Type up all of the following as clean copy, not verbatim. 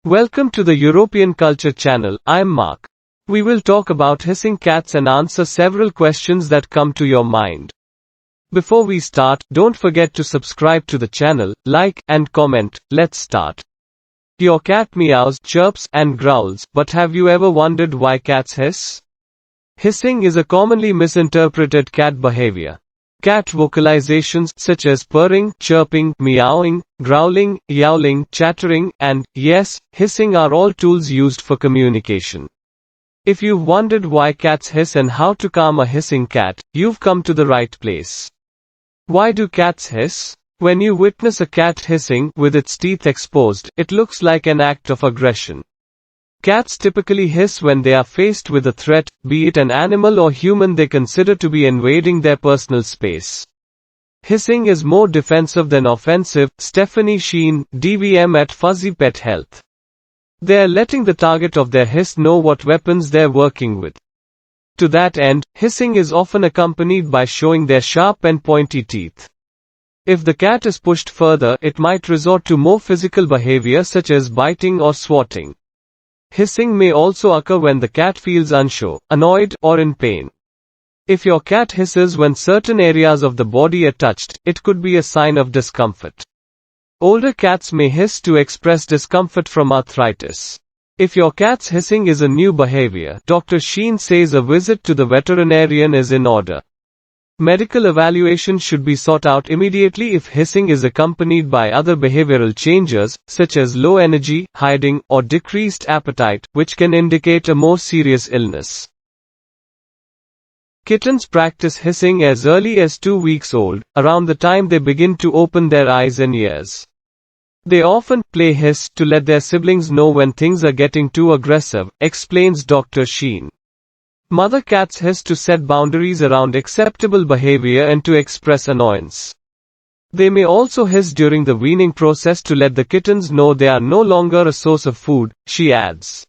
Welcome to the European Culture Channel. I'm Mark. We will talk about hissing cats and answer several questions that come to your mind. Before we start, don't forget to subscribe to the channel, like, and comment. Let's start. Your cat meows, chirps, and growls, but have you ever wondered why cats hiss? Hissing is a commonly misinterpreted cat behavior. Cat vocalizations such as purring, chirping, meowing, growling, yowling, chattering, and, yes, hissing are all tools used for communication. If you've wondered why cats hiss and how to calm a hissing cat, you've come to the right place. Why do cats hiss? When you witness a cat hissing with its teeth exposed, it looks like an act of aggression. Cats typically hiss when they are faced with a threat, be it an animal or human they consider to be invading their personal space. Hissing is more defensive than offensive. Stephanie Sheen, DVM at Fuzzy Pet Health. They're letting the target of their hiss know what weapons they're working with. To that end, hissing is often accompanied by showing their sharp and pointy teeth. If the cat is pushed further, it might resort to more physical behavior such as biting or swatting. Hissing may also occur when the cat feels unsure, annoyed, or in pain. If your cat hisses when certain areas of the body are touched, it could be a sign of discomfort. Older cats may hiss to express discomfort from arthritis. If your cat's hissing is a new behavior, Dr. Sheen says a visit to the veterinarian is in order. Medical evaluation should be sought out immediately if hissing is accompanied by other behavioral changes, such as low energy, hiding, or decreased appetite, which can indicate a more serious illness. Kittens practice hissing as early as 2 weeks old, around the time they begin to open their eyes and ears. They often play hiss to let their siblings know when things are getting too aggressive, explains Dr. Sheen. Mother cats hiss to set boundaries around acceptable behavior and to express annoyance. They may also hiss during the weaning process to let the kittens know they are no longer a source of food, she adds.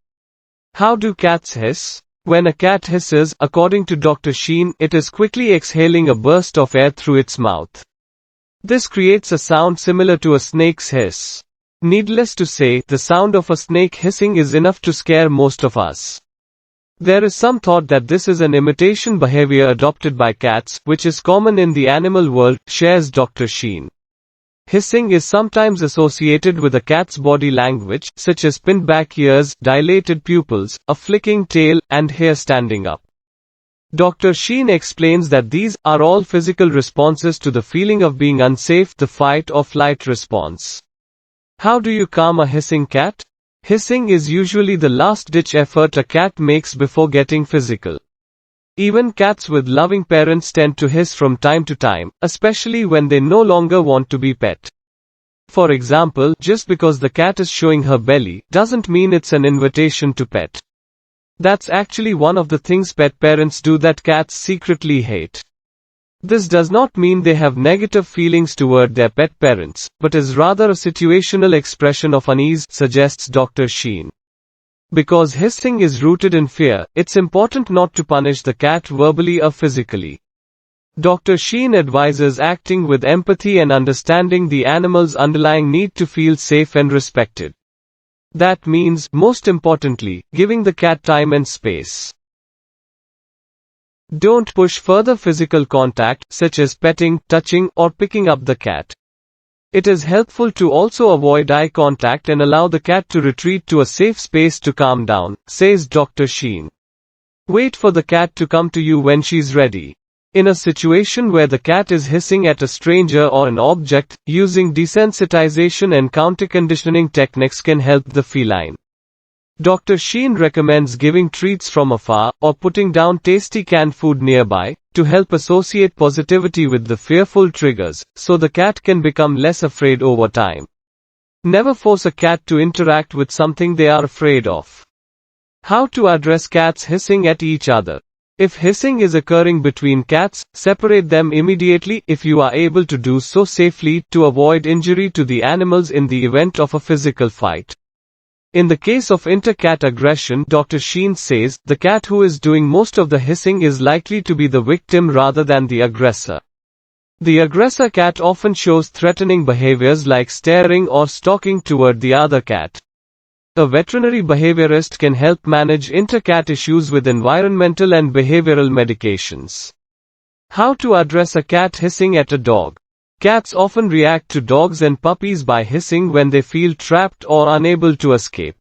How do cats hiss? When a cat hisses, according to Dr. Sheen, it is quickly exhaling a burst of air through its mouth. This creates a sound similar to a snake's hiss. Needless to say, the sound of a snake hissing is enough to scare most of us. There is some thought that this is an imitation behavior adopted by cats, which is common in the animal world, shares Dr. Sheen. Hissing is sometimes associated with a cat's body language, such as pinned back ears, dilated pupils, a flicking tail, and hair standing up. Dr. Sheen explains that these are all physical responses to the feeling of being unsafe, the fight or flight response. How do you calm a hissing cat? Hissing is usually the last-ditch effort a cat makes before getting physical. Even cats with loving parents tend to hiss from time to time, especially when they no longer want to be pet. For example, just because the cat is showing her belly, doesn't mean it's an invitation to pet. That's actually one of the things pet parents do that cats secretly hate. This does not mean they have negative feelings toward their pet parents, but is rather a situational expression of unease, suggests Dr. Sheen. Because hissing is rooted in fear, it's important not to punish the cat verbally or physically. Dr. Sheen advises acting with empathy and understanding the animal's underlying need to feel safe and respected. That means, most importantly, giving the cat time and space. Don't push further physical contact, such as petting, touching, or picking up the cat. It is helpful to also avoid eye contact and allow the cat to retreat to a safe space to calm down, says Dr. Sheen. Wait for the cat to come to you when she's ready. In a situation where the cat is hissing at a stranger or an object, using desensitization and counterconditioning techniques can help the feline. Dr. Sheen recommends giving treats from afar, or putting down tasty canned food nearby, to help associate positivity with the fearful triggers, so the cat can become less afraid over time. Never force a cat to interact with something they are afraid of. How to address cats hissing at each other? If hissing is occurring between cats, separate them immediately if you are able to do so safely, to avoid injury to the animals in the event of a physical fight. In the case of inter-cat aggression, Dr. Sheen says, the cat who is doing most of the hissing is likely to be the victim rather than the aggressor. The aggressor cat often shows threatening behaviors like staring or stalking toward the other cat. A veterinary behaviorist can help manage inter-cat issues with environmental and behavioral medications. How to address a cat hissing at a dog. Cats often react to dogs and puppies by hissing when they feel trapped or unable to escape.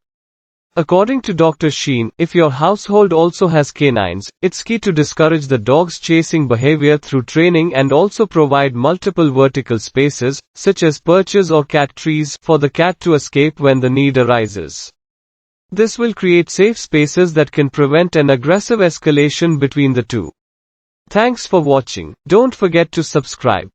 According to Dr. Sheen, if your household also has canines, it's key to discourage the dog's chasing behavior through training and also provide multiple vertical spaces, such as perches or cat trees, for the cat to escape when the need arises. This will create safe spaces that can prevent an aggressive escalation between the two. Thanks for watching. Don't forget to subscribe.